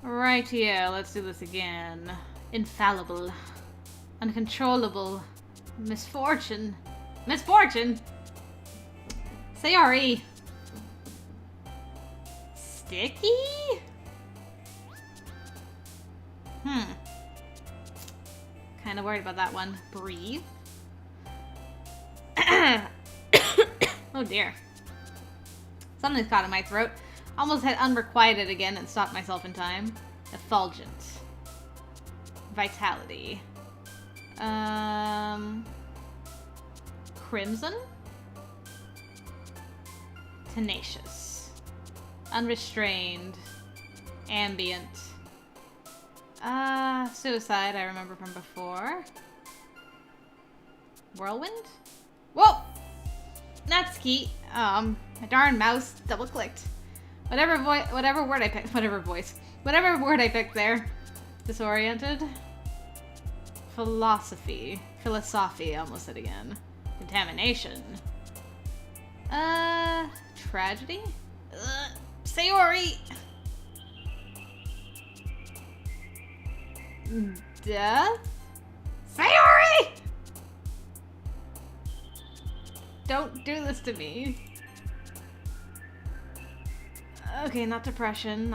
Right here, let's do this again. Infallible. Uncontrollable. Misfortune. Misfortune? Sayori! Sticky? Kinda worried about that one. Breathe. Oh dear. Something's caught in my throat. Almost hit unrequited again and stopped myself in time. Effulgent. Vitality. Crimson? Tenacious. Unrestrained. Ambient. Suicide I remember from before. Whirlwind? Whoa! Natsuki. My darn mouse double-clicked. Whatever word I picked there. Disoriented. Philosophy, I almost said again. Contamination. Tragedy? Sayori! Death? Sayori! Don't do this to me. Okay, not depression.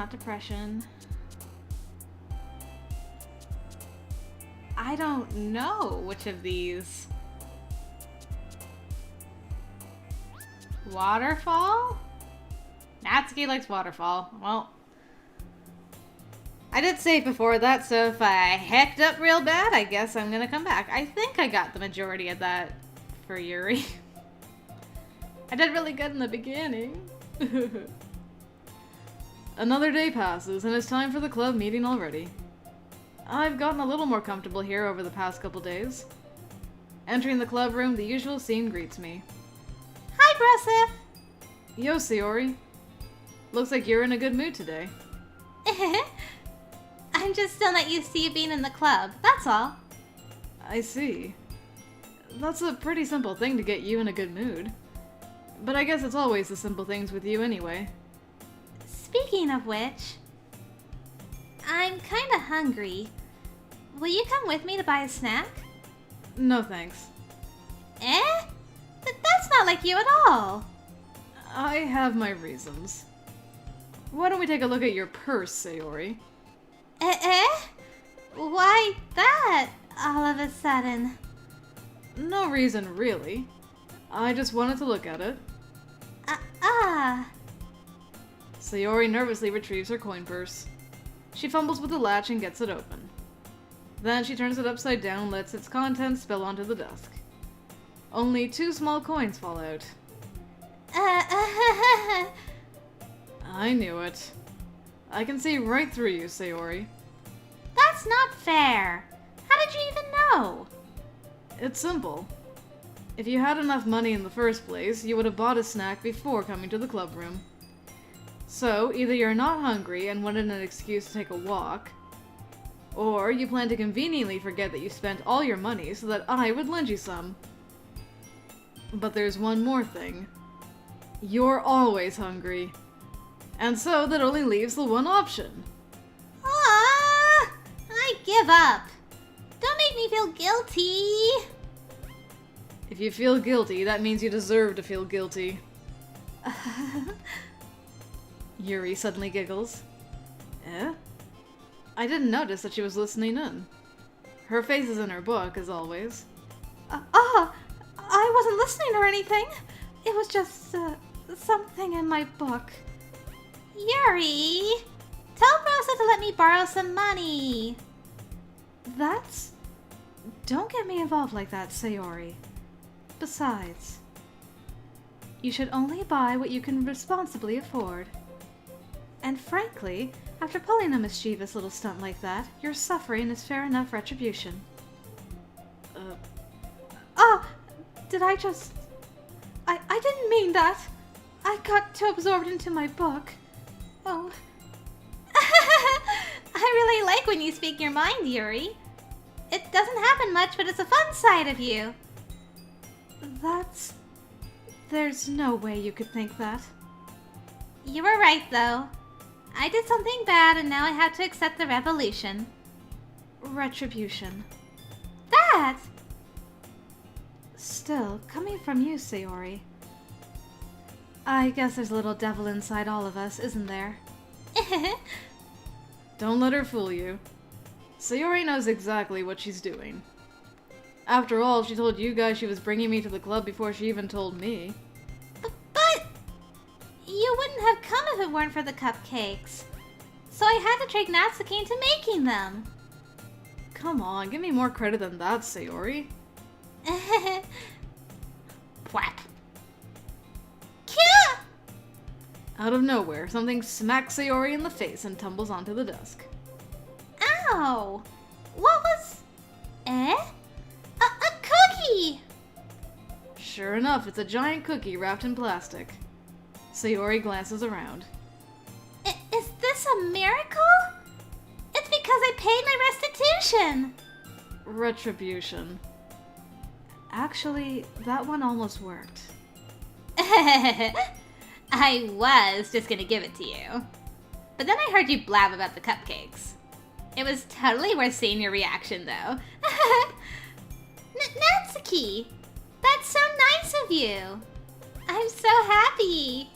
I don't know which of these. Waterfall? Natsuki likes waterfall. Well, I did say before that, so if I hecked up real bad, I guess I'm gonna come back. I think I got the majority of that for Yuri. I did really good in the beginning. Another day passes, and it's time for the club meeting already. I've gotten a little more comfortable here over the past couple days. Entering the club room, the usual scene greets me. Hi, Broseph! Yo, Sayori. Looks like you're in a good mood today. I'm just still not used to you being in the club, that's all. I see. That's a pretty simple thing to get you in a good mood. But I guess it's always the simple things with you anyway. Speaking of which, I'm kinda hungry. Will you come with me to buy a snack? No thanks. That's not like you at all. I have my reasons. Why don't we take a look at your purse, Sayori? Why that, all of a sudden? No reason, really. I just wanted to look at it. Sayori nervously retrieves her coin purse. She fumbles with the latch and gets it open. Then she turns it upside down and lets its contents spill onto the desk. Only 2 small coins fall out. I knew it. I can see right through you, Sayori. That's not fair. How did you even know? It's simple. If you had enough money in the first place, you would have bought a snack before coming to the club room. So, either you're not hungry and wanted an excuse to take a walk, or you plan to conveniently forget that you spent all your money so that I would lend you some. But there's one more thing. You're always hungry. And so that only leaves the one option. I give up. Don't make me feel guilty. If you feel guilty, that means you deserve to feel guilty. Yuri suddenly giggles. I didn't notice that she was listening in. Her face is in her book, as always. I wasn't listening or anything. It was just, something in my book. Yuri, tell Rosa to let me borrow some money. Don't get me involved like that, Sayori. Besides, you should only buy what you can responsibly afford. And frankly, after pulling a mischievous little stunt like that, your suffering is fair enough retribution. Did I just... I didn't mean that. I got too absorbed into my book. Oh. I really like when you speak your mind, Yuri. It doesn't happen much, but it's a fun side of you. There's no way you could think that. You were right, though. I did something bad and now I have to accept the revolution. Retribution. That! Still, coming from you, Sayori. I guess there's a little devil inside all of us, isn't there? Don't let her fool you. Sayori knows exactly what she's doing. After all, she told you guys she was bringing me to the club before she even told me. But you wouldn't have come if it weren't for the cupcakes. So I had to trick Natsuki into making them. Come on, give me more credit than that, Sayori. Whap. Kia! Out of nowhere, something smacks Sayori in the face and tumbles onto the desk. Ow! What was... A cookie! Sure enough, it's a giant cookie wrapped in plastic. Sayori glances around. Is this a miracle? It's because I paid my restitution! Retribution. Actually, that one almost worked. I was just gonna give it to you. But then I heard you blab about the cupcakes. It was totally worth seeing your reaction, though. Natsuki! That's so nice of you! I'm so happy!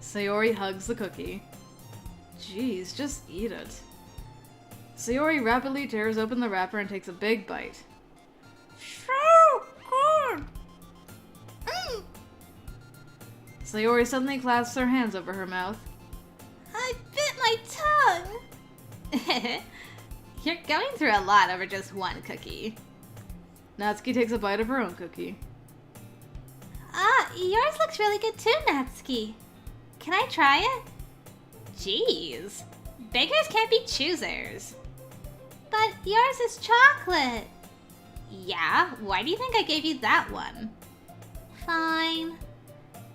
Sayori hugs the cookie. Jeez, just eat it. Sayori rapidly tears open the wrapper and takes a big bite. So good! Sayori suddenly clasps her hands over her mouth. I bit my tongue! You're going through a lot over just one cookie. Natsuki takes a bite of her own cookie. Yours looks really good too, Natsuki. Can I try it? Jeez. Beggars can't be choosers. But yours is chocolate. Yeah, why do you think I gave you that one? Fine.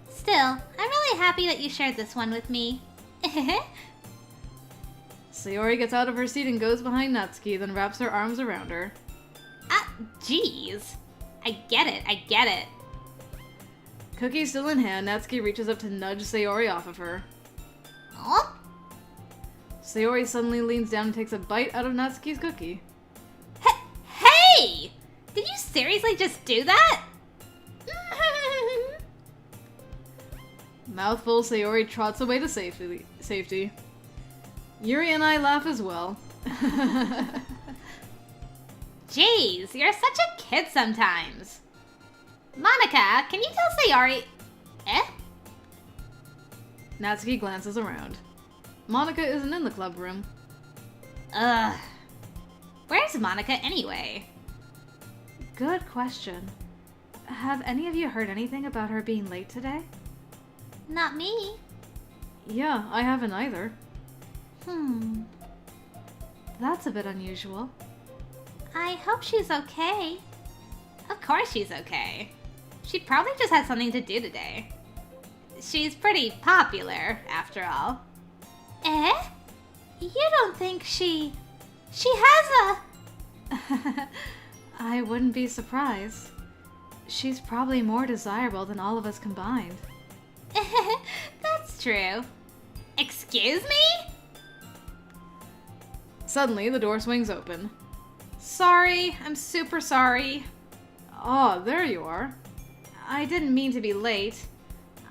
Still, I'm really happy that you shared this one with me. Sayori gets out of her seat and goes behind Natsuki, then wraps her arms around her. Jeez. I get it. Cookie still in hand, Natsuki reaches up to nudge Sayori off of her. Oh? Sayori suddenly leans down and takes a bite out of Natsuki's cookie. Hey! Did you seriously just do that? Mouthful, Sayori trots away to safety. Yuri and I laugh as well. Jeez, you're such a kid sometimes. Monika, can you tell Sayori... Natsuki glances around. Monika isn't in the club room. Ugh. Where's Monika anyway? Good question. Have any of you heard anything about her being late today? Not me. Yeah, I haven't either. That's a bit unusual. I hope she's okay. Of course she's okay. She probably just had something to do today. She's pretty popular, after all. You don't think she has a... I wouldn't be surprised. She's probably more desirable than all of us combined. That's true. Excuse me? Suddenly, the door swings open. Sorry, I'm super sorry. Oh, there you are. I didn't mean to be late.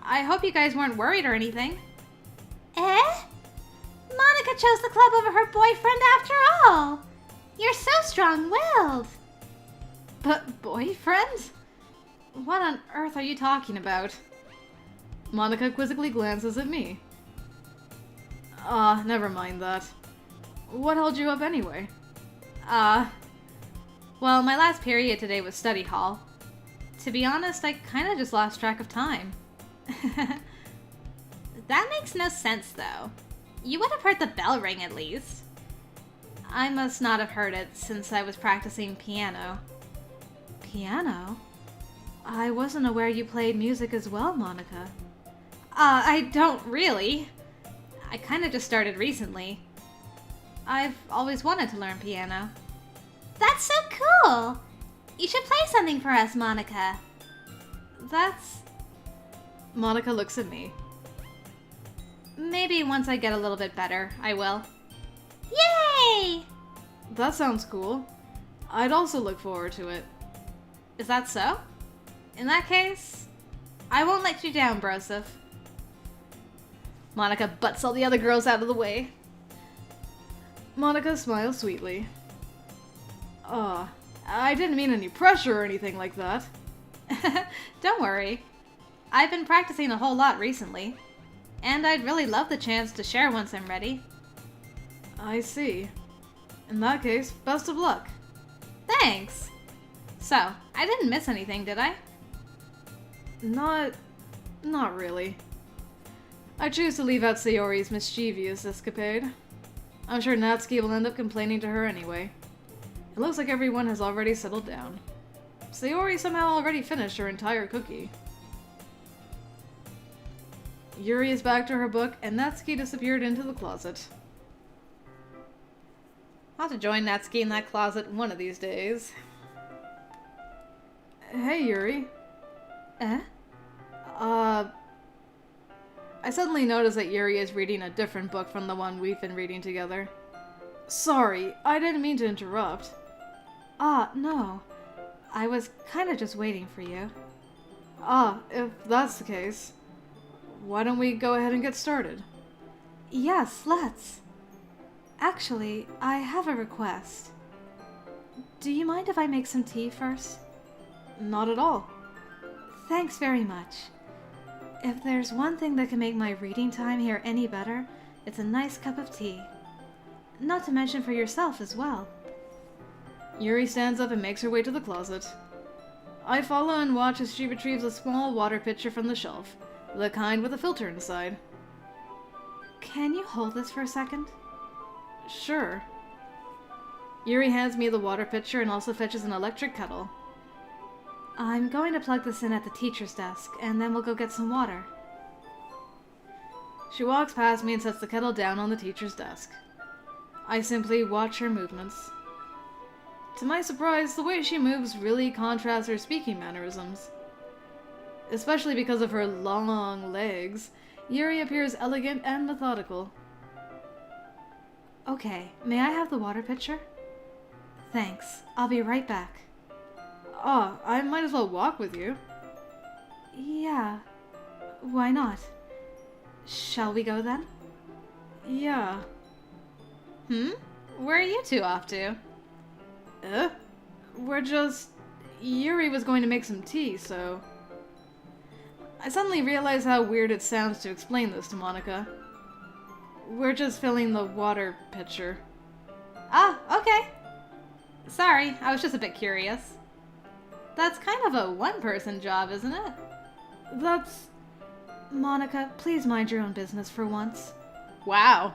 I hope you guys weren't worried or anything. Monika chose the club over her boyfriend after all. You're so strong-willed. But boyfriend? What on earth are you talking about? Monika quizzically glances at me. Never mind that. What held you up anyway? Well, my last period today was study hall. To be honest, I kinda just lost track of time. That makes no sense, though. You would have heard the bell ring at least. I must not have heard it since I was practicing piano. Piano? I wasn't aware you played music as well, Monika. I don't really. I kinda just started recently. I've always wanted to learn piano. That's so cool! You should play something for us, Monika. Monika looks at me. Maybe once I get a little bit better, I will. Yay! That sounds cool. I'd also look forward to it. Is that so? In that case, I won't let you down, Broseph. Monika butts all the other girls out of the way. Monika smiles sweetly. I didn't mean any pressure or anything like that. Don't worry. I've been practicing a whole lot recently, and I'd really love the chance to share once I'm ready. I see. In that case, best of luck. Thanks! So, I didn't miss anything, did I? Not really. I choose to leave out Sayori's mischievous escapade. I'm sure Natsuki will end up complaining to her anyway. It looks like everyone has already settled down. Sayori somehow already finished her entire cookie. Yuri is back to her book, and Natsuki disappeared into the closet. I'll have to join Natsuki in that closet one of these days. Hey, Yuri. Eh? I suddenly noticed that Yuri is reading a different book from the one we've been reading together. Sorry, I didn't mean to interrupt. No. I was kinda just waiting for you. If that's the case, why don't we go ahead and get started? Yes, let's. Actually, I have a request. Do you mind if I make some tea first? Not at all. Thanks very much. If there's one thing that can make my reading time here any better, it's a nice cup of tea. Not to mention for yourself as well. Yuri stands up and makes her way to the closet. I follow and watch as she retrieves a small water pitcher from the shelf, the kind with a filter inside. Can you hold this for a second? Sure. Yuri hands me the water pitcher and also fetches an electric kettle. I'm going to plug this in at the teacher's desk, and then we'll go get some water. She walks past me and sets the kettle down on the teacher's desk. I simply watch her movements. To my surprise, the way she moves really contrasts her speaking mannerisms. Especially because of her long legs, Yuri appears elegant and methodical. Okay, may I have the water pitcher? Thanks. I'll be right back. I might as well walk with you. Yeah. Why not? Shall we go then? Yeah. Where are you two off to? We're just... Yuri was going to make some tea, so... I suddenly realize how weird it sounds to explain this to Monika. We're just filling the water pitcher. Okay. Sorry, I was just a bit curious. That's kind of a one-person job, isn't it? That's... Monika, please mind your own business for once. Wow.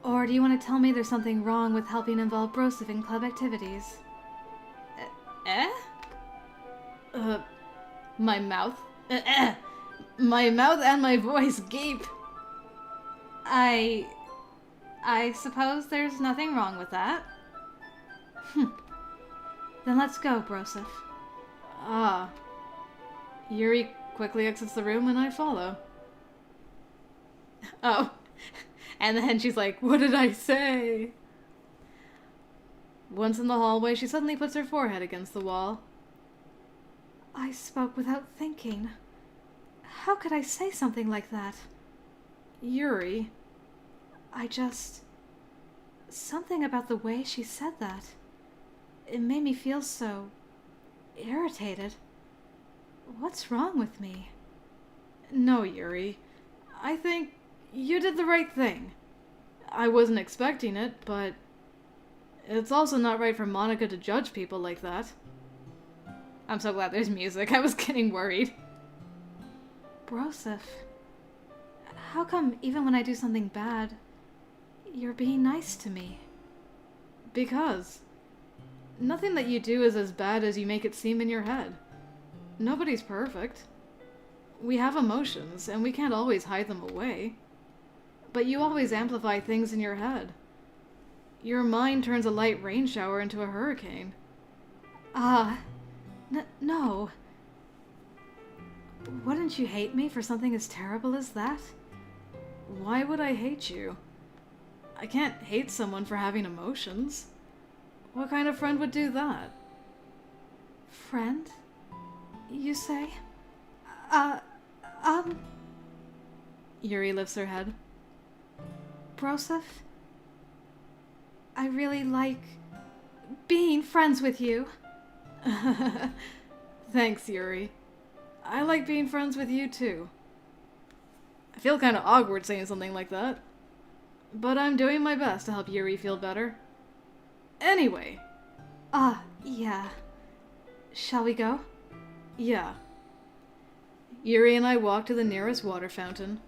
Or do you want to tell me there's something wrong with helping involve Broseph in club activities? My mouth. My mouth and my voice gape. I suppose there's nothing wrong with that. Then let's go, Broseph. Yuri quickly exits the room and I follow. Oh. And then she's like, what did I say? Once in the hallway, she suddenly puts her forehead against the wall. I spoke without thinking. How could I say something like that? Yuri. Something about the way she said that. It made me feel so... irritated. What's wrong with me? No, Yuri. I think you did the right thing. I wasn't expecting it, but... it's also not right for Monika to judge people like that. I'm so glad there's music. I was getting worried. Broseph, how come even when I do something bad, you're being nice to me? Because nothing that you do is as bad as you make it seem in your head. Nobody's perfect. We have emotions, and we can't always hide them away. But you always amplify things in your head. Your mind turns a light rain shower into a hurricane. No. Wouldn't you hate me for something as terrible as that? Why would I hate you? I can't hate someone for having emotions. What kind of friend would do that? Friend? You say? Yuri lifts her head. Broseph? I really like being friends with you. Thanks, Yuri. I like being friends with you too. I feel kind of awkward saying something like that. But I'm doing my best to help Yuri feel better. Anyway. Yeah. Shall we go? Yeah. Yuri and I walk to the nearest water fountain.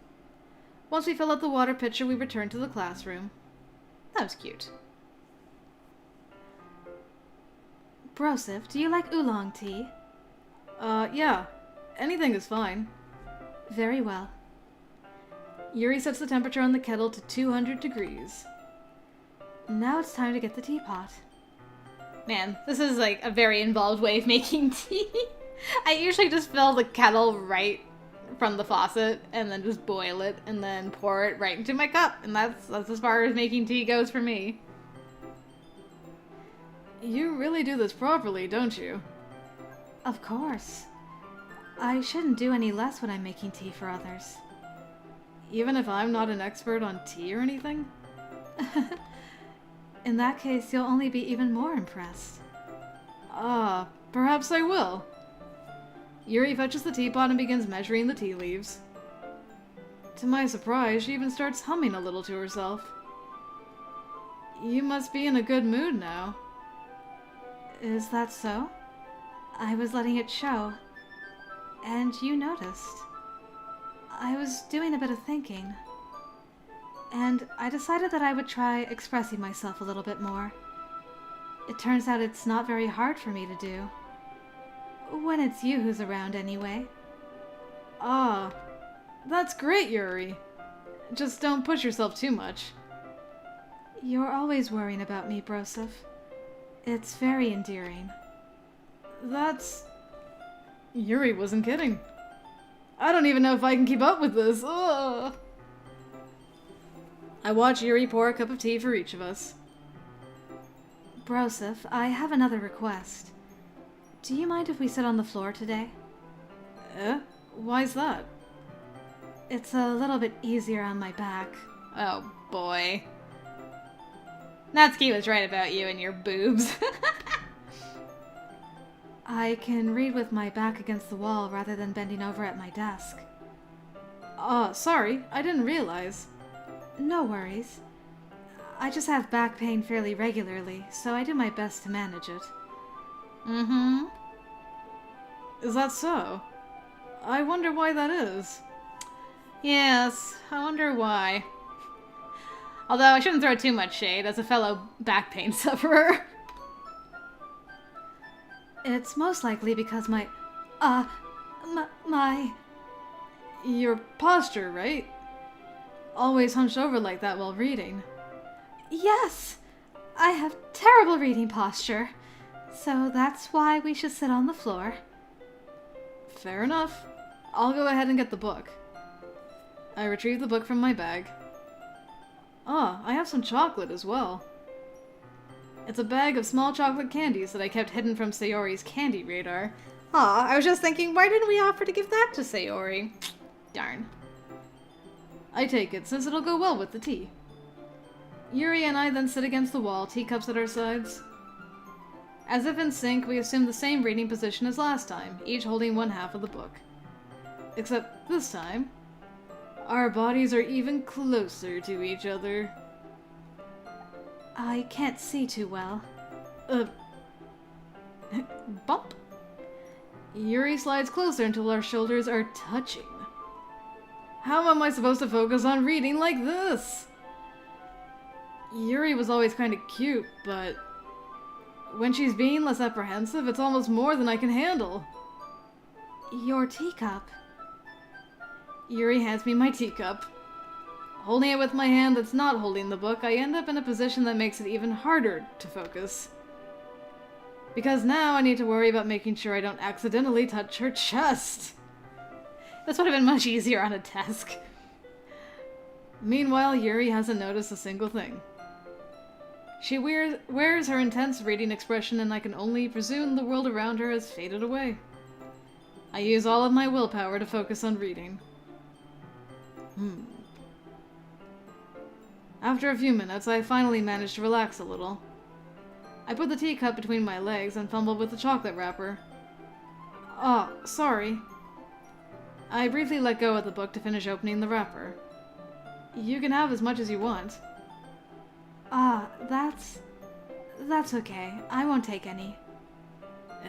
Once we fill up the water pitcher, we return to the classroom. That was cute. Broseph, do you like oolong tea? Yeah. Anything is fine. Very well. Yuri sets the temperature on the kettle to 200 degrees. Now it's time to get the teapot. Man, this is like a very involved way of making tea. I usually just fill the kettle right from the faucet and then just boil it and then pour it right into my cup. And that's as far as making tea goes for me. You really do this properly, don't you? Of course. I shouldn't do any less when I'm making tea for others. Even if I'm not an expert on tea or anything? In that case, you'll only be even more impressed. Perhaps I will. Yuri fetches the teapot and begins measuring the tea leaves. To my surprise, she even starts humming a little to herself. You must be in a good mood now. Is that so? I was letting it show. And you noticed. I was doing a bit of thinking. And I decided that I would try expressing myself a little bit more. It turns out it's not very hard for me to do. When it's you who's around, anyway. That's great, Yuri. Just don't push yourself too much. You're always worrying about me, Broseph. It's very endearing. Yuri wasn't kidding. I don't even know if I can keep up with this. Ugh. I watch Yuri pour a cup of tea for each of us. Broseph, I have another request. Do you mind if we sit on the floor today? Why's that? It's a little bit easier on my back. Oh boy. Natsuki was right about you and your boobs. I can read with my back against the wall rather than bending over at my desk. Sorry, I didn't realize. No worries. I just have back pain fairly regularly, so I do my best to manage it. Mm-hmm. Is that so? I wonder why that is. Yes, I wonder why. Although I shouldn't throw too much shade as a fellow back pain sufferer. It's most likely because your posture, right? Always hunched over like that while reading. Yes! I have terrible reading posture. So that's why we should sit on the floor. Fair enough. I'll go ahead and get the book. I retrieve the book from my bag. I have some chocolate as well. It's a bag of small chocolate candies that I kept hidden from Sayori's candy radar. I was just thinking, why didn't we offer to give that to Sayori? Darn. I take it, since it'll go well with the tea. Yuri and I then sit against the wall, teacups at our sides. As if in sync, we assume the same reading position as last time, each holding one half of the book. Except this time, our bodies are even closer to each other. I can't see too well. Bump. Yuri slides closer until our shoulders are touching. How am I supposed to focus on reading like this? Yuri was always kind of cute, but when she's being less apprehensive, it's almost more than I can handle. Your teacup. Yuri hands me my teacup. Holding it with my hand that's not holding the book, I end up in a position that makes it even harder to focus. Because now I need to worry about making sure I don't accidentally touch her chest. This would have been much easier on a desk. Meanwhile, Yuri hasn't noticed a single thing. She wears her intense reading expression, and I can only presume the world around her has faded away. I use all of my willpower to focus on reading. After a few minutes, I finally managed to relax a little. I put the teacup between my legs and fumbled with the chocolate wrapper. Oh, sorry. I briefly let go of the book to finish opening the wrapper. You can have as much as you want. That's okay. I won't take any.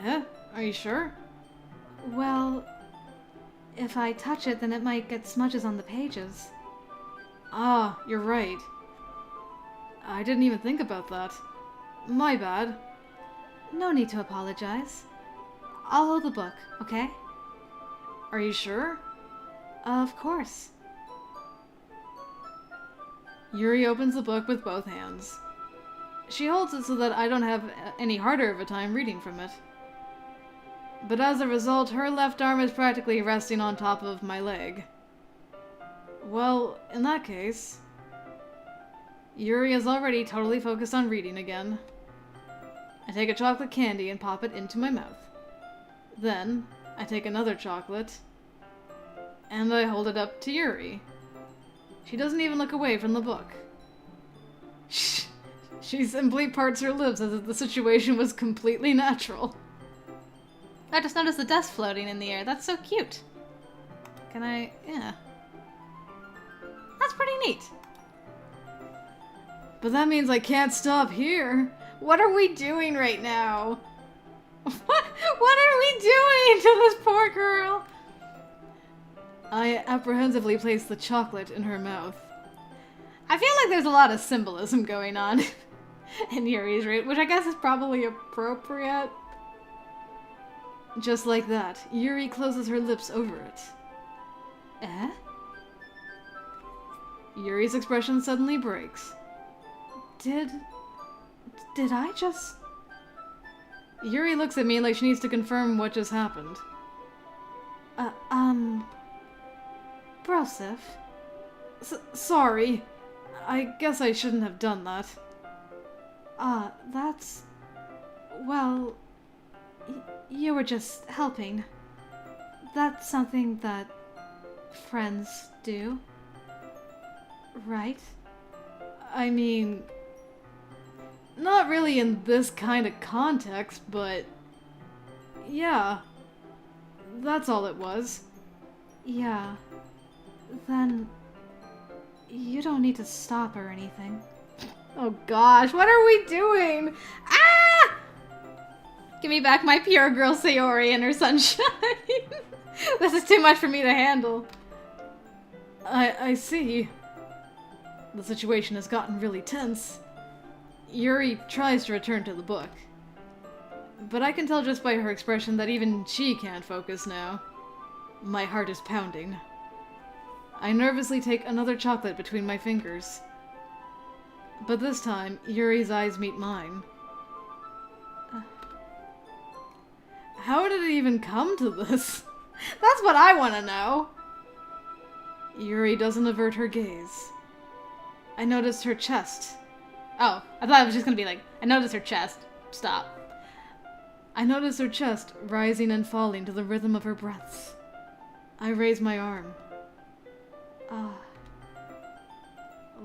Eh? Are you sure? Well, if I touch it, then it might get smudges on the pages. Ah, you're right. I didn't even think about that. My bad. No need to apologize. I'll hold the book, okay? Are you sure? Of course. Yuri opens the book with both hands. She holds it so that I don't have any harder of a time reading from it. But as a result, her left arm is practically resting on top of my leg. Well, in that case... Yuri is already totally focused on reading again. I take a chocolate candy and pop it into my mouth. Then, I take another chocolate, and I hold it up to Yuri. She doesn't even look away from the book. She simply parts her lips as if the situation was completely natural. I just noticed the dust floating in the air. That's so cute. Can I... yeah. That's pretty neat. But that means I can't stop here. What are we doing right now? What are we doing to this poor girl? I apprehensively place the chocolate in her mouth. I feel like there's a lot of symbolism going on in Yuri's read, which I guess is probably appropriate. Just like that, Yuri closes her lips over it. Eh? Yuri's expression suddenly breaks. Did I just... Yuri looks at me like she needs to confirm what just happened. Broseph? Sorry. I guess I shouldn't have done that. That's... Well... You were just helping. That's something that friends do. Right? I mean... Not really in this kind of context, but... Yeah. That's all it was. Yeah. Then... You don't need to stop or anything. Oh gosh, what are we doing? Ah! Give me back my pure girl Sayori and her sunshine. This is too much for me to handle. I see. The situation has gotten really tense. Yuri tries to return to the book. But I can tell just by her expression that even she can't focus now. My heart is pounding. I nervously take another chocolate between my fingers. But this time, Yuri's eyes meet mine. How did it even come to this? That's what I want to know. Yuri doesn't avert her gaze. I noticed her chest. Oh, I thought it was just going to be like, I noticed her chest. Stop. I noticed her chest rising and falling to the rhythm of her breaths. I raise my arm.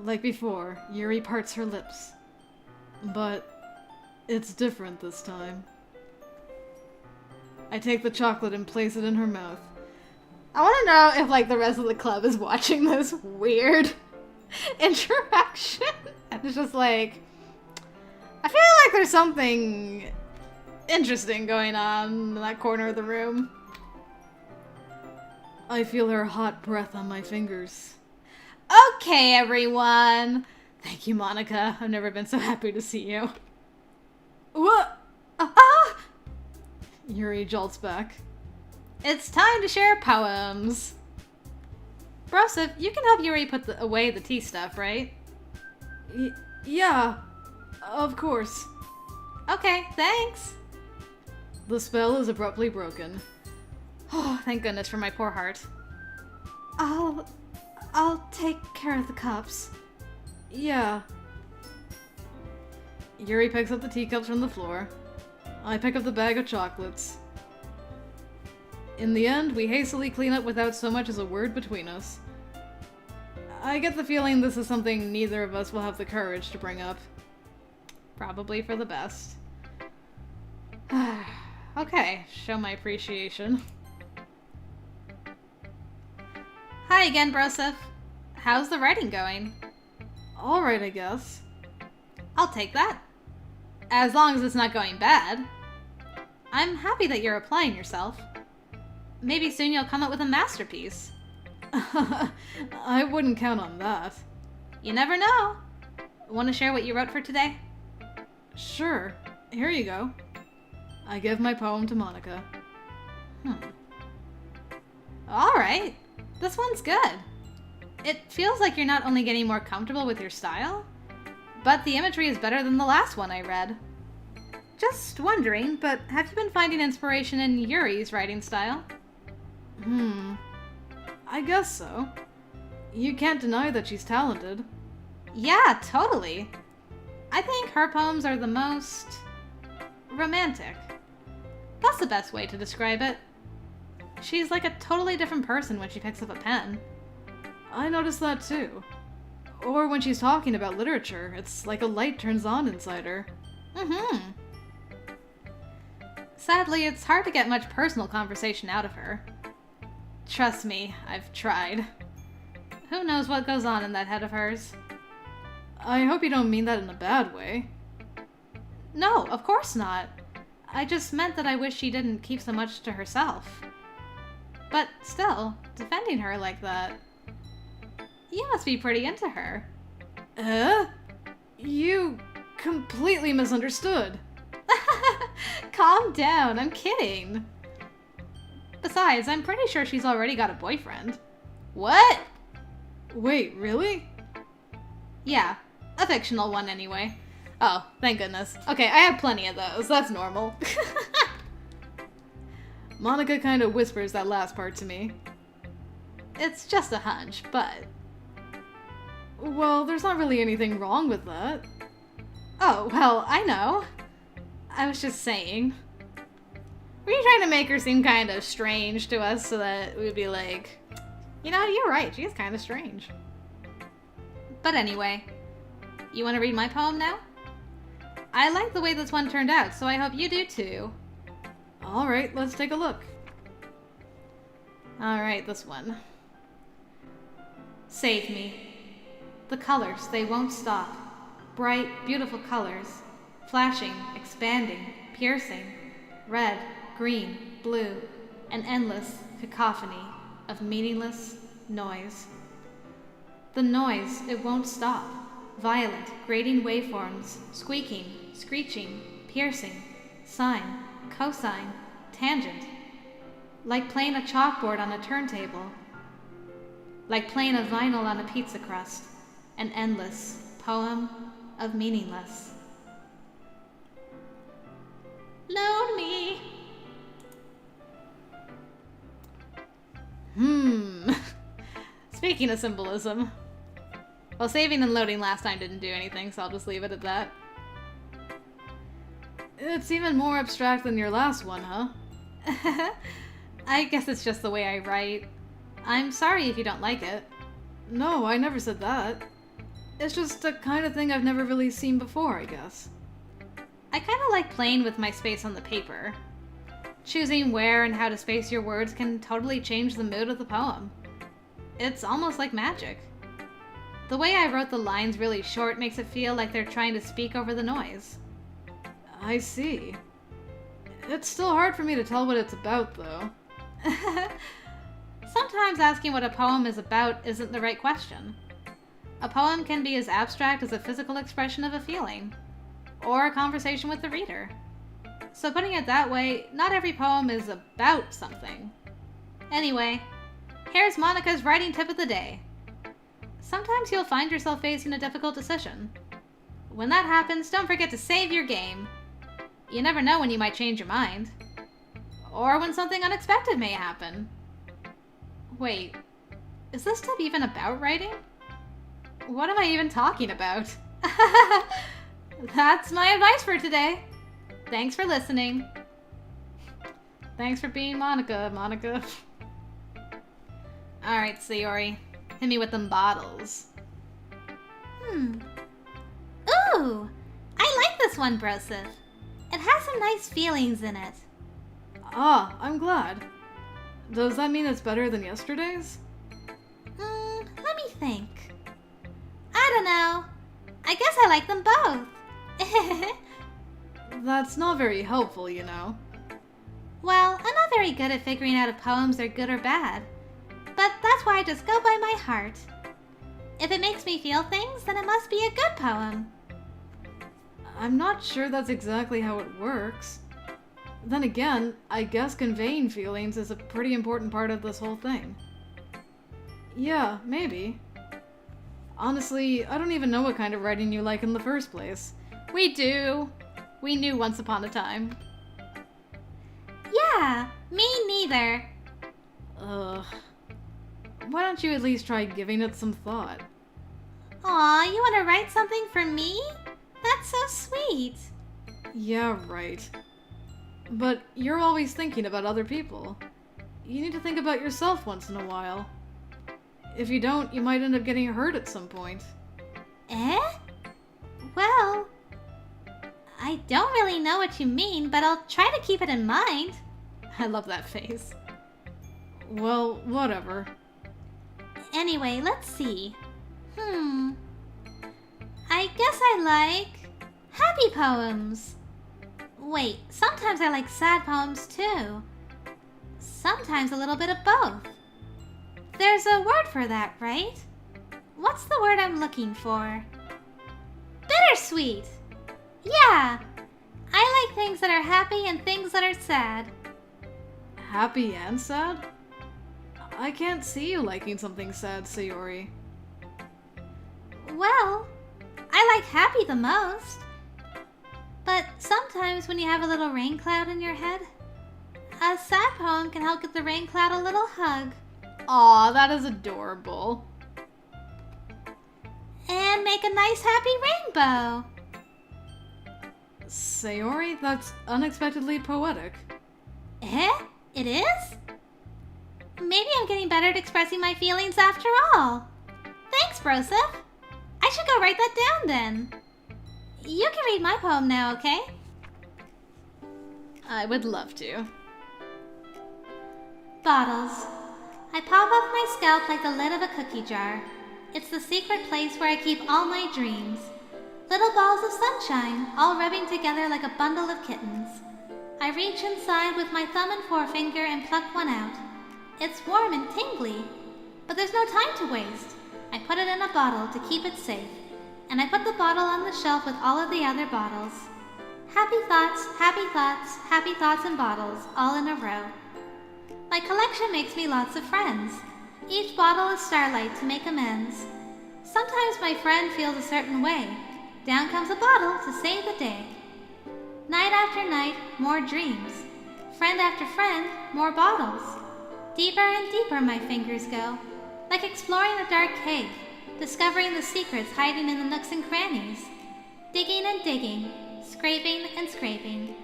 Like before, Yuri parts her lips. But it's different this time. I take the chocolate and place it in her mouth. I want to know if, like, the rest of the club is watching this weird interaction. And it's just like, I feel like there's something interesting going on in that corner of the room. I feel her hot breath on my fingers. Okay, everyone. Thank you, Monika. I've never been so happy to see you. What? Yuri jolts back. It's time to share poems. Broseph, you can help Yuri put away the tea stuff, right? Yeah, of course. Okay, thanks. The spell is abruptly broken. Oh, thank goodness for my poor heart. I'll take care of the cups. Yeah. Yuri picks up the teacups from the floor. I pick up the bag of chocolates. In the end, we hastily clean up without so much as a word between us. I get the feeling this is something neither of us will have the courage to bring up. Probably for the best. Okay, show my appreciation. Hi again, Broseph. How's the writing going? Alright, I guess. I'll take that. As long as it's not going bad. I'm happy that you're applying yourself. Maybe soon you'll come up with a masterpiece. I wouldn't count on that. You never know. Want to share what you wrote for today? Sure. Here you go. I give my poem to Monika. Alright. This one's good. It feels like you're not only getting more comfortable with your style, but the imagery is better than the last one I read. Just wondering, but have you been finding inspiration in Yuri's writing style? I guess so. You can't deny that she's talented. Yeah, totally. I think her poems are the most romantic. That's the best way to describe it. She's like a totally different person when she picks up a pen. I noticed that too. Or when she's talking about literature, it's like a light turns on inside her. Sadly, it's hard to get much personal conversation out of her. Trust me, I've tried. Who knows what goes on in that head of hers? I hope you don't mean that in a bad way. No, of course not. I just meant that I wish she didn't keep so much to herself. But still, defending her like that... You must be pretty into her. You completely misunderstood. Calm down, I'm kidding. Besides, I'm pretty sure she's already got a boyfriend. What? Wait, really? Yeah, a fictional one anyway. Oh, thank goodness. Okay, I have plenty of those. That's normal. Monika kind of whispers that last part to me. It's just a hunch, but... Well, there's not really anything wrong with that. Oh, well, I know. I was just saying. Were you trying to make her seem kind of strange to us so that we'd be like, you know, you're right, she is kind of strange. But anyway, you want to read my poem now? I like the way this one turned out, so I hope you do too. Alright, let's take a look. Alright, this one. Save me. The colors, they won't stop. Bright, beautiful colors. Flashing, expanding, piercing. Red, green, blue. An endless cacophony of meaningless noise. The noise, it won't stop. Violent, grating waveforms, squeaking, screeching, piercing, sine, cosine, tangent. Like playing a chalkboard on a turntable. Like playing a vinyl on a pizza crust. An endless poem of meaningless. Load me. Speaking of symbolism. Well, saving and loading last time didn't do anything, so I'll just leave it at that. It's even more abstract than your last one, huh? I guess it's just the way I write. I'm sorry if you don't like it. No, I never said that. It's just the kind of thing I've never really seen before, I guess. I kind of like playing with my space on the paper. Choosing where and how to space your words can totally change the mood of the poem. It's almost like magic. The way I wrote the lines really short makes it feel like they're trying to speak over the noise. I see. It's still hard for me to tell what it's about, though. Sometimes asking what a poem is about isn't the right question. A poem can be as abstract as a physical expression of a feeling, or a conversation with the reader. So putting it that way, not every poem is about something. Anyway, here's Monika's writing tip of the day. Sometimes you'll find yourself facing a difficult decision. When that happens, don't forget to save your game. You never know when you might change your mind. Or when something unexpected may happen. Wait, Is this tip even about writing? What am I even talking about? That's my advice for today. Thanks for listening. Thanks for being Monika, Monika. Alright, Sayori. Hit me with them bottles. Ooh! I like this one, Broseph. It has some nice feelings in it. Ah, I'm glad. Does that mean it's better than yesterday's? Let me think. I don't know. I guess I like them both. That's not very helpful, you know. Well, I'm not very good at figuring out if poems are good or bad. But that's why I just go by my heart. If it makes me feel things, then it must be a good poem. I'm not sure that's exactly how it works. Then again, I guess conveying feelings is a pretty important part of this whole thing. Yeah, maybe. Honestly, I don't even know what kind of writing you like in the first place. We do. We knew once upon a time. Yeah, me neither. Ugh. Why don't you at least try giving it some thought? Aw, you want to write something for me? That's so sweet. Yeah, right. But you're always thinking about other people. You need to think about yourself once in a while. If you don't, you might end up getting hurt at some point. Eh? Well, I don't really know what you mean, but I'll try to keep it in mind. I love that face. Well, whatever. Anyway, let's see. I guess I like happy poems. Wait, sometimes I like sad poems too. Sometimes a little bit of both. There's a word for that, right? What's the word I'm looking for? Bittersweet! Yeah! I like things that are happy and things that are sad. Happy and sad? I can't see you liking something sad, Sayori. Well, I like happy the most. But sometimes when you have a little rain cloud in your head, a sad poem can help give the rain cloud a little hug. Aw, that is adorable. And make a nice happy rainbow. Sayori, that's unexpectedly poetic. Eh? It is? Maybe I'm getting better at expressing my feelings after all. Thanks, Broseph. I should go write that down then. You can read my poem now, okay? I would love to. Bottles. I pop off my scalp like the lid of a cookie jar. It's the secret place where I keep all my dreams. Little balls of sunshine, all rubbing together like a bundle of kittens. I reach inside with my thumb and forefinger and pluck one out. It's warm and tingly, but there's no time to waste. I put it in a bottle to keep it safe, and I put the bottle on the shelf with all of the other bottles. Happy thoughts, happy thoughts, happy thoughts in bottles, all in a row. My collection makes me lots of friends. Each bottle is starlight to make amends. Sometimes my friend feels a certain way. Down comes a bottle to save the day. Night after night, more dreams. Friend after friend, more bottles. Deeper and deeper my fingers go, like exploring a dark cave, discovering the secrets hiding in the nooks and crannies. Digging and digging, scraping and scraping.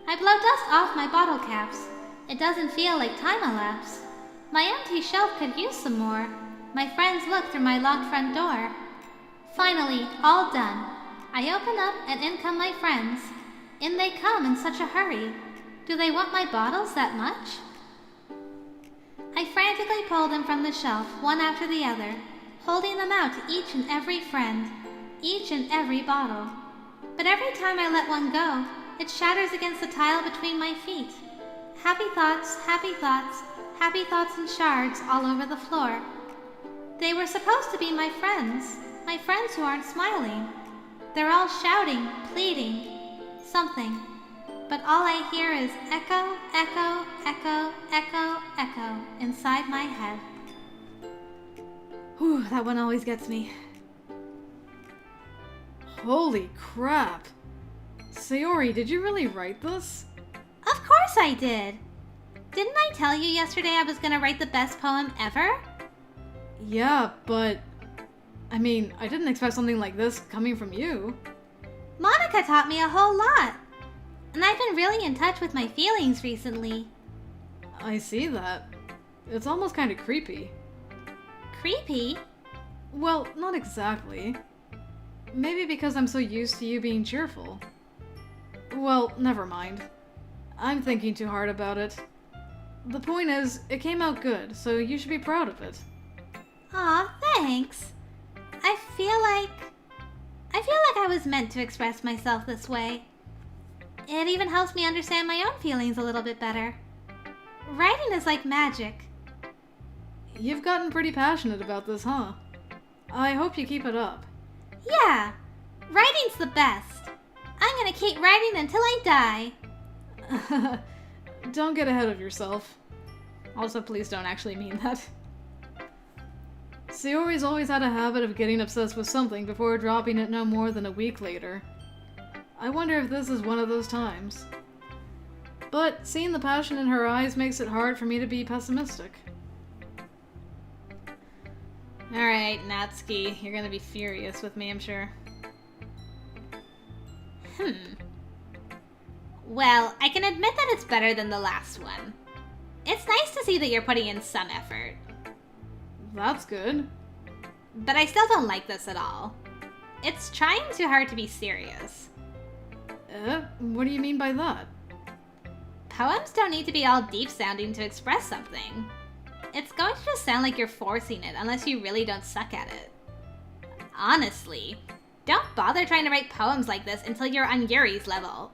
I blow dust off my bottle caps. It doesn't feel like time elapsed. My empty shelf could use some more. My friends look through my locked front door. Finally, all done. I open up and in come my friends. In they come in such a hurry. Do they want my bottles that much? I frantically pull them from the shelf, one after the other, holding them out to each and every friend, each and every bottle. But every time I let one go, it shatters against the tile between my feet. Happy thoughts, happy thoughts, happy thoughts in shards all over the floor. They were supposed to be my friends who aren't smiling. They're all shouting, pleading, something. But all I hear is echo, echo, echo, echo, echo inside my head. Whew, that one always gets me. Holy crap. Sayori, did you really write this? Of course I did. Didn't I tell you yesterday I was going to write the best poem ever? Yeah, but... I mean, I didn't expect something like this coming from you. Monika taught me a whole lot. And I've been really in touch with my feelings recently. I see that. It's almost kind of creepy. Creepy? Well, not exactly. Maybe because I'm so used to you being cheerful. Well, never mind. I'm thinking too hard about it. The point is, it came out good, so you should be proud of it. Aw, thanks. I feel like I was meant to express myself this way. It even helps me understand my own feelings a little bit better. Writing is like magic. You've gotten pretty passionate about this, huh? I hope you keep it up. Yeah, writing's the best. I'm gonna keep writing until I die. Don't get ahead of yourself. Also, please don't actually mean that. Sayori's always had a habit of getting obsessed with something before dropping it no more than a week later. I wonder if this is one of those times. But seeing the passion in her eyes makes it hard for me to be pessimistic. Alright, Natsuki, you're gonna be furious with me, I'm sure. Well, I can admit that it's better than the last one. It's nice to see that you're putting in some effort. That's good. But I still don't like this at all. It's trying too hard to be serious. What do you mean by that? Poems don't need to be all deep-sounding to express something. It's going to just sound like you're forcing it unless you really don't suck at it. Honestly, don't bother trying to write poems like this until you're on Yuri's level.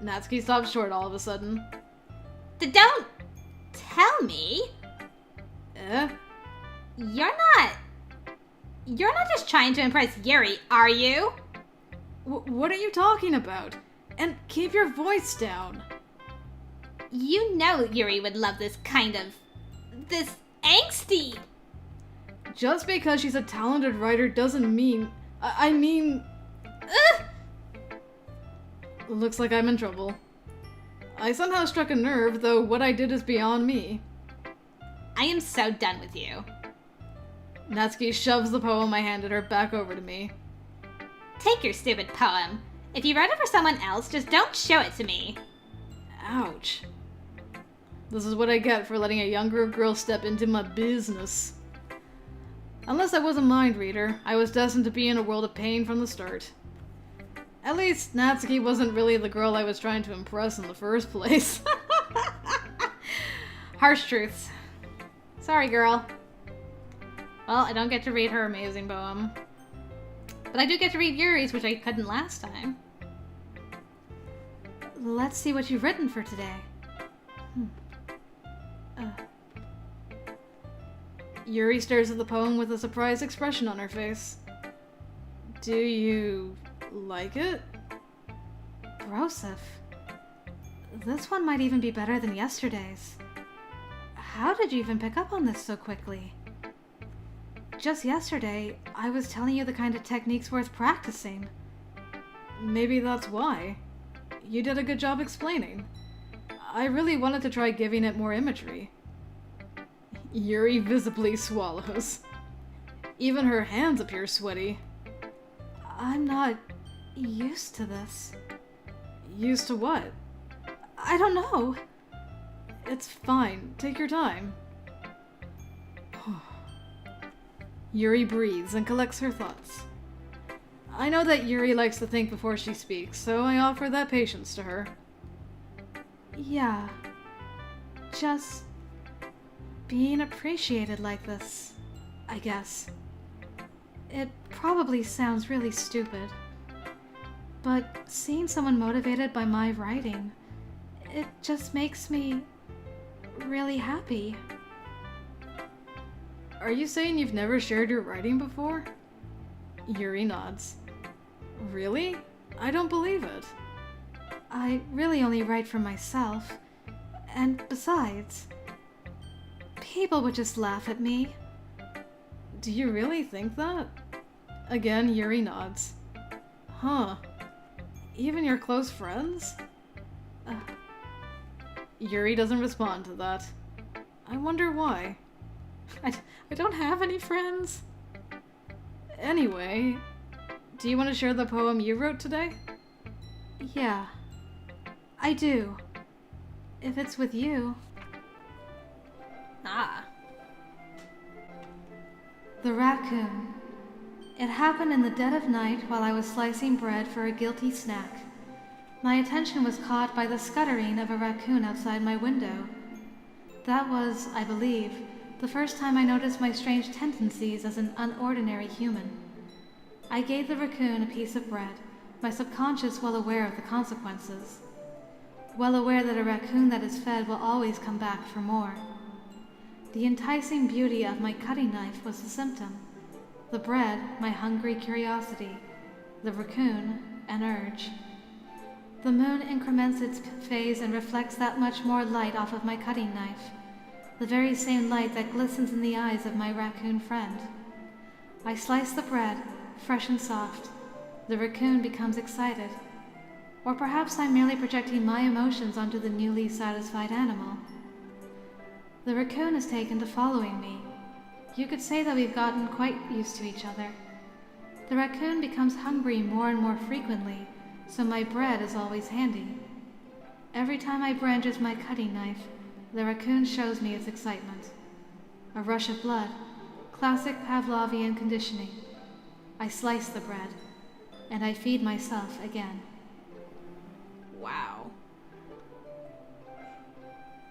Natsuki stopped short all of a sudden. Don't tell me. You're not just trying to impress Yuri, are you? What are you talking about? And keep your voice down. You know Yuri would love this angsty. Just because she's a talented writer doesn't mean... I mean... Ugh. Looks like I'm in trouble. I somehow struck a nerve, though what I did is beyond me. I am so done with you. Natsuki shoves the poem I handed her back over to me. Take your stupid poem. If you wrote it for someone else, just don't show it to me. Ouch. This is what I get for letting a younger girl step into my business. Unless I was a mind reader, I was destined to be in a world of pain from the start. At least, Natsuki wasn't really the girl I was trying to impress in the first place. Harsh truths. Sorry, girl. Well, I don't get to read her amazing poem. But I do get to read Yuri's, which I couldn't last time. Let's see what you've written for today. Yuri stares at the poem with a surprised expression on her face. Do you like it? Broseph. This one might even be better than yesterday's. How did you even pick up on this so quickly? Just yesterday, I was telling you the kind of techniques worth practicing. Maybe that's why. You did a good job explaining. I really wanted to try giving it more imagery. Yuri visibly swallows. Even her hands appear sweaty. I'm not used to this. Used to what? I don't know. It's fine. Take your time. Yuri breathes and collects her thoughts. I know that Yuri likes to think before she speaks, so I offer that patience to her. Yeah. Just being appreciated like this, I guess. It probably sounds really stupid, but seeing someone motivated by my writing, it just makes me really happy. Are you saying you've never shared your writing before? Yuri nods. Really? I don't believe it. I really only write for myself, and besides, people would just laugh at me. Do you really think that? Again, Yuri nods. Huh. Even your close friends? Yuri doesn't respond to that. I wonder why. I don't have any friends. Anyway, do you want to share the poem you wrote today? Yeah, I do. If it's with you. Ah. The raccoon. It happened in the dead of night while I was slicing bread for a guilty snack. My attention was caught by the scuttering of a raccoon outside my window. That was, I believe, the first time I noticed my strange tendencies as an unordinary human. I gave the raccoon a piece of bread, my subconscious well aware of the consequences. Well aware that a raccoon that is fed will always come back for more. The enticing beauty of my cutting knife was the symptom. The bread, my hungry curiosity. The raccoon, an urge. The moon increments its phase and reflects that much more light off of my cutting knife. The very same light that glistens in the eyes of my raccoon friend. I slice the bread, fresh and soft. The raccoon becomes excited. Or perhaps I'm merely projecting my emotions onto the newly satisfied animal. The raccoon is taken to following me. You could say that we've gotten quite used to each other. The raccoon becomes hungry more and more frequently, so my bread is always handy. Every time I brandish my cutting knife, the raccoon shows me its excitement. A rush of blood, classic Pavlovian conditioning. I slice the bread, and I feed myself again. Wow.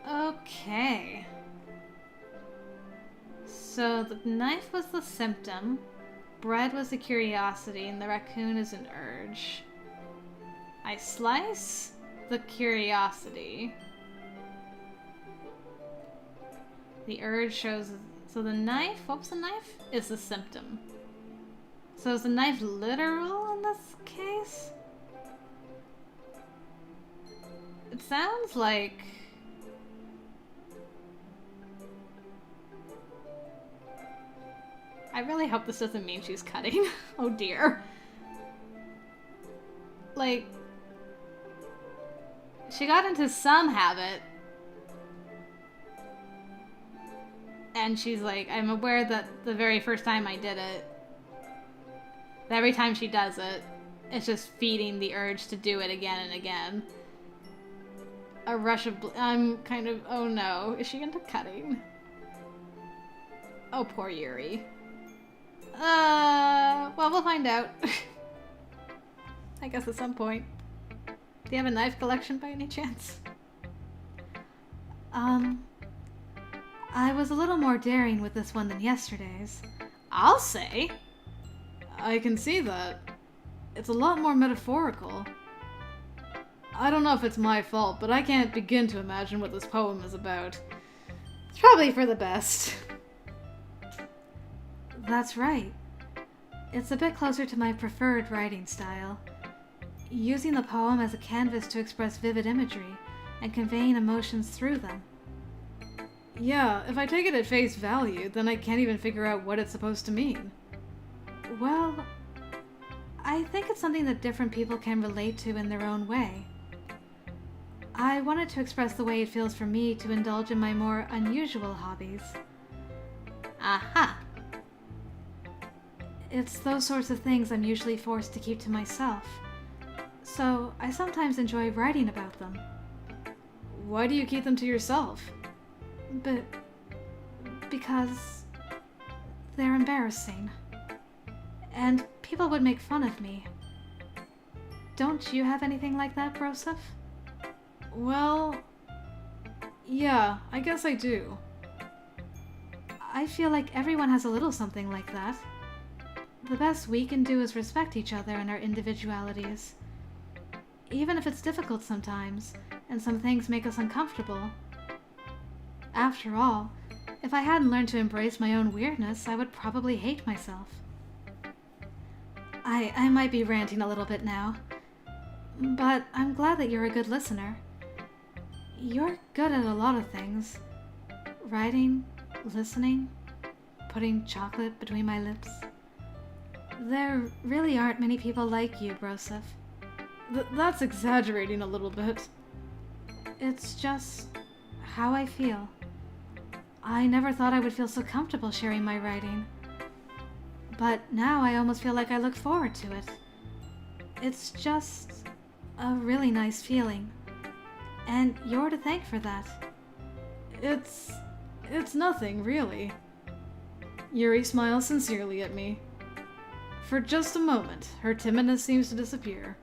Okay. So the knife was the symptom, bread was the curiosity, and the raccoon is an urge. I slice the curiosity. The urge shows... So the knife, what was the knife? Is the symptom. So is the knife literal in this case? It sounds like... I really hope this doesn't mean she's cutting. Oh dear. Like... She got into some habit. And she's like, I'm aware that the very first time I did it, every time she does it, it's just feeding the urge to do it again and again. A rush of I'm kind of, oh no, is she into cutting? Oh, poor Yuri. Well, we'll find out. I guess at some point. Do you have a knife collection by any chance? I was a little more daring with this one than yesterday's. I'll say. I can see that. It's a lot more metaphorical. I don't know if it's my fault, but I can't begin to imagine what this poem is about. It's probably for the best. That's right. It's a bit closer to my preferred writing style. Using the poem as a canvas to express vivid imagery and conveying emotions through them. Yeah, if I take it at face value, then I can't even figure out what it's supposed to mean. Well, I think it's something that different people can relate to in their own way. I wanted to express the way it feels for me to indulge in my more unusual hobbies. Aha! It's those sorts of things I'm usually forced to keep to myself. So I sometimes enjoy writing about them. Why do you keep them to yourself? Because they're embarrassing. And people would make fun of me. Don't you have anything like that, Broseph? Well, yeah, I guess I do. I feel like everyone has a little something like that. The best we can do is respect each other and our individualities. Even if it's difficult sometimes, and some things make us uncomfortable. After all, if I hadn't learned to embrace my own weirdness, I would probably hate myself. I might be ranting a little bit now, but I'm glad that you're a good listener. You're good at a lot of things. Writing, listening, putting chocolate between my lips. There really aren't many people like you, Broseph. That's exaggerating a little bit. It's just how I feel. I never thought I would feel so comfortable sharing my writing. But now I almost feel like I look forward to it. It's just a really nice feeling. And you're to thank for that. It's nothing, really. Yuri smiles sincerely at me. For just a moment, her timidness seems to disappear.